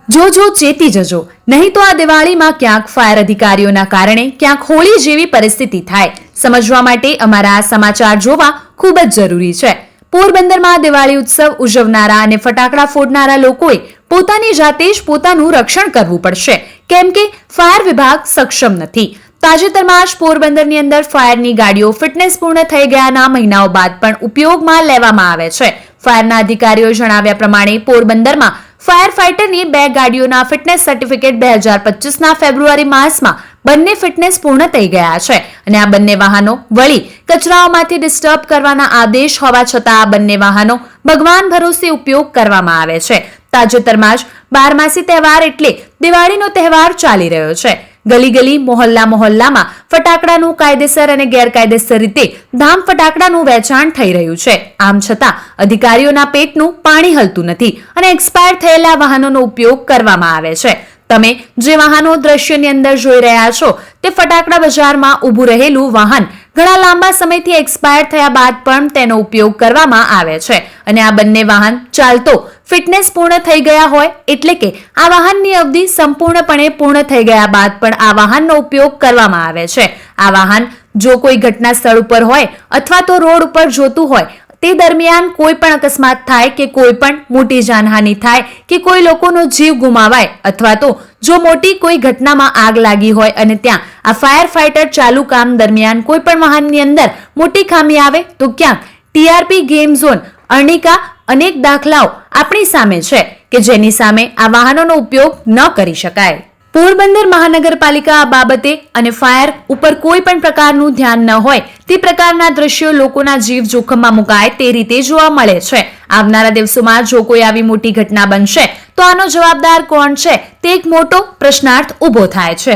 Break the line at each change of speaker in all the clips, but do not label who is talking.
જો ચેતી જજો, નહીં તો આ દિવાળીમાં ક્યાંક ફાયર અધિકારીઓના કારણે ક્યાંક હોળી જેવી પરિસ્થિતિ થાય. સમજવા માટે અમારા આ સમાચાર જોવા ખૂબ જ જરૂરી છે. પોરબંદરમાં દિવાળી ઉત્સવ ઉજવનારા અને ફટાકડા ફોડનારા લોકોએ પોતાની જાતે જ પોતાનું રક્ષણ કરવું પડશે, કેમ કે ફાયર વિભાગ સક્ષમ નથી. તાજેતરમાં જ પોરબંદરની અંદર ફાયરની ગાડીઓ ફિટનેસ પૂર્ણ થઈ ગયાના મહિનાઓ બાદ પણ ઉપયોગમાં લેવામાં આવે છે. ફાયરના અધિકારીઓ જણાવ્યા પ્રમાણે પોરબંદરમાં ફાયર ફાઇટરની 2 ગાડીઓના ફિટનેસ સર્ટિફિકેટ 2025ના ફેબ્રુઆરી માસમાં બંને ફિટનેસ પૂર્ણ થઈ ગયા છે અને આ બંને વાહનો વળી કચરાઓમાંથી ડિસ્ટર્બ કરવાના આદેશ હોવા છતાં આ બંને વાહનો ભગવાન ભરોસે ઉપયોગ કરવામાં આવે છે. તાજેતરમાં જ બારમાસી તહેવાર એટલે દિવાળીનો તહેવાર ચાલી રહ્યો છે. ગલી ગલી મોહલ્લામાં ફટાકડાનું કાયદેસર અને ગેરકાયદેસર રીતે ધામ ફટાકડાનું વેચાણ થઈ રહ્યું છે. આમ છતાં અધિકારીઓના પેટનું પાણી હલતું નથી અને એક્સપાયર થયેલા વાહનોનો ઉપયોગ કરવામાં આવે છે. તમે જે વાહનો દ્રશ્યની અંદર જોઈ રહ્યા છો તે ફટાકડા બજારમાં ઊભું રહેલું વાહન ઘણા લાંબા સમયથી એક્સપાયર થયા બાદ પણ તેનો ઉપયોગ કરવામાં આવે છે અને આ બંને વાહન ચાલતો ફિટનેસ પૂર્ણ થઈ ગયા હોય એટલે કે આ વાહનની અવધિ સંપૂર્ણપણે પૂર્ણ થઈ ગયા બાદ પણ આ વાહનનો ઉપયોગ કરવામાં આવે છે. આ વાહન જો કોઈ ઘટના સ્થળ ઉપર હોય અથવા તો રોડ ઉપર જોતું હોય તે દરમિયાન કોઈ પણ અકસ્માત થાય કે કોઈ પણ મોટી જાનહાનિ થાય કે કોઈ લોકોનો જીવ ગુમાવાય અથવા તો જો મોટી કોઈ ઘટનામાં આગ લાગી હોય અને ત્યાં આ ફાયર ફાઇટર ચાલુ કામ દરમિયાન કોઈ પણ વાહનની અંદર મોટી ખામી આવે તો ક્યાંક ટીઆરપી ગેમ ઝોન અર્નિકા અનેક દાખલાઓ આપણી સામે છે કે જેની સામે આ વાહનોનો ઉપયોગ ન કરી શકાય. પોરબંદર મહાનગરપાલિકા આ બાબતે અને ફાયર ઉપર કોઈ પણ પ્રકારનું ધ્યાન ન હોય તે પ્રકારના દ્રશ્યો લોકોના જીવ જોખમમાં મુકાય તે રીતે જોવા મળે છે. આવનારા દિવસોમાં જો કોઈ આવી મોટી ઘટના બનશે તો આનો જવાબદાર કોણ છે તે એક મોટો પ્રશ્નાર્થ ઉભો થાય છે.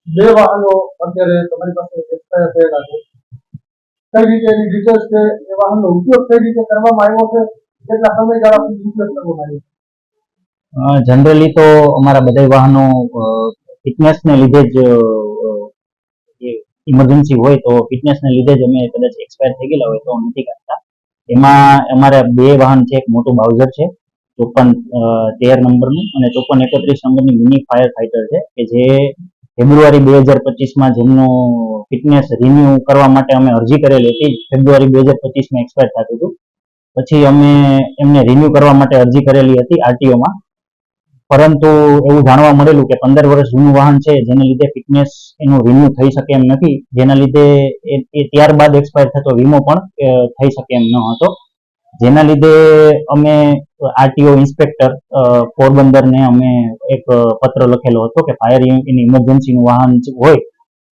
જે વાહનો અત્યારે તમારી પાસે એક્સપાયર થયેલા છે, કઈ રીતે એની ડિટેલ્સ છે, એ વાહનનો ઉપયોગ કઈ રીતે કરવામાં આવ્યો છે, કેટલા સમયગાળા સુધી ઉપયોગ કરવામાં આવ્યો છે?
જનરલી તો અમારા બધા વાહનો ફિટનેસને લીધે જ ઇમરજન્સી હોય તો ફિટનેસને લીધે જ અમે કદાચ એક્સપાયર થઈ ગયેલા હોય તો નથી કાઢતા. એમાં અમારા 2 વાહન છે. એક મોટું બાઉઝર છે 5413 નંબરનું અને 5431 નંબરની મિની ફાયર ફાઇટર છે કે જે ફેબ્રુઆરી 2025માં જેમનું ફિટનેસ રિન્યુ કરવા માટે અમે અરજી કરેલી હતી. ફેબ્રુઆરી 2025માં એક્સપાયર થતું હતું. પછી અમે એમને રિન્યુ કરવા માટે અરજી કરેલી હતી આરટીઓમાં, પરંતુ એવું જાણવા મળેલું કે 15 વર્ષ જૂનું વાહન છે જેને લીધે ફિટનેસ એનું રિન્યુ થઈ શકે એમ નથી, જેના લીધે એ ત્યારબાદ એક્સપાયર થતો વીમો પણ થઈ શકે એમ ન હતો. જેના લીધે અમે આરટીઓ ઇન્સ્પેક્ટર પોરબંદરને અમે એક પત્ર લખેલો હતો કે ફાયર એની ઇમરજન્સીનું વાહન હોય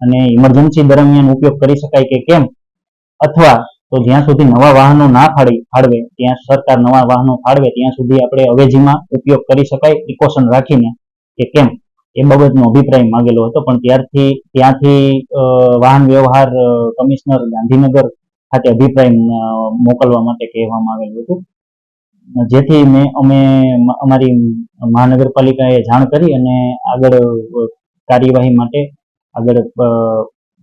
અને ઇમરજન્સી દરમિયાન ઉપયોગ કરી શકાય કે કેમ, અથવા તો જ્યાં સુધી નવા વાહનો ના ફાળવે ત્યાં સરકાર નવા વાહનો ફાળવે ત્યાં સુધી આપણે અવેજીમાં ઉપયોગ કરી શકાય પ્રિકોશન રાખીને કે કેમ, એ બાબતનો અભિપ્રાય માંગેલો હતો. પણ ત્યાંથી વાહન વ્યવહાર કમિશનર ગાંધીનગર ખાતે અભિપ્રાય મોકલવા માટે કહેવામાં આવેલું હતું, જેથી અમે અમારી મહાનગરપાલિકાએ જાણ કરી અને આગળ કાર્યવાહી માટે આગળ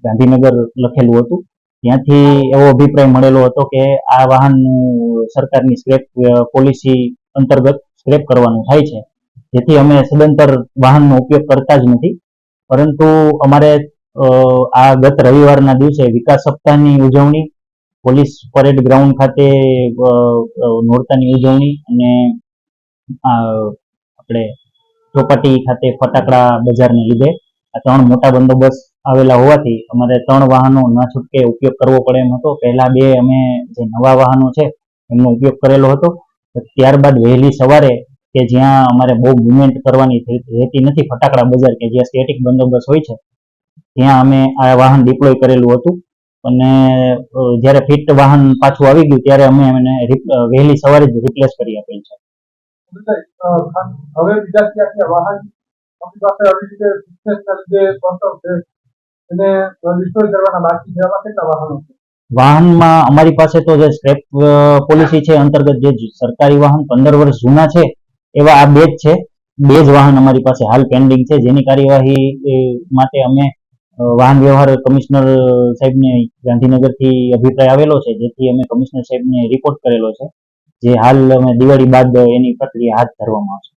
ગાંધીનગર લખેલું હતું. ત્યાંથી એવો અભિપ્રાય મળેલો હતો કે આ વાહનનું સરકારની સ્ક્રેપ પોલિસી અંતર્ગત સ્ક્રેપ કરવાનું થાય છે, જેથી અમે સદંતર વાહનનો ઉપયોગ કરતા જ નથી. પરંતુ અમારે આ ગત રવિવારના દિવસે વિકાસ સપ્તાહની ઉજવણી, પોલીસ પરેડ ગ્રાઉન્ડ ખાતે નોરતાની ઉજવણી અને આપણે ચોપાટી ખાતે ફટાકડા બજારને લીધે આ 3 મોટા બંદોબસ્ત આવેલા હોવાથી અમારે 3 વાહનો ન છૂટકે ઉપયોગ કરવો પડે એમ હતો. પહેલા 2 અમે જે નવા વાહનો છે એમનો ઉપયોગ કરેલો હતો. ત્યારબાદ વહેલી સવારે કે જ્યાં અમારે બહુ મુવમેન્ટ કરવાની રહેતી નથી, ફટાકડા બજાર કે જ્યાં સ્ટેટિક બંદોબસ્ત હોય છે, ત્યાં અમે આ વાહન ડિપ્લોય કરેલું હતું. અને જ્યારે ફિટ વાહન પાછું આવી ગયું ત્યારે અમે એને વહેલી સવારે જ રિપ્લેસ કરી આપેલ છે.
હવે બીજા ક્યાં વાહન આપણી પાસે આવી રીતે ફિટનેસના લીધે પ્રોબ્લેમ છે એને ડિસ્ટ્રોય કરવાના બાકી છે, એવા કેટલા વાહનો છે?
વાહનમાં અમારી પાસે તો જે સ્ક્રેપ પોલિસી છે અંતર્ગત જે સરકારી વાહન 15 વર્ષ જૂના છે એવા આ 2 જ છે. 2 જ વાહન અમારી પાસે હાલ પેન્ડિંગ છે, જેની કાર્યવાહી માટે અમે વાહન વ્યવહાર કમિશનર સાહેબને ગાંધીનગરથી અભિપ્રાય આવેલો છે, જેથી અમે કમિશનર સાહેબને રિપોર્ટ કરેલો છે જે હાલ અમે દિવાળી બાદ એની પ્રક્રિયા હાથ ધરવામાં આવશે.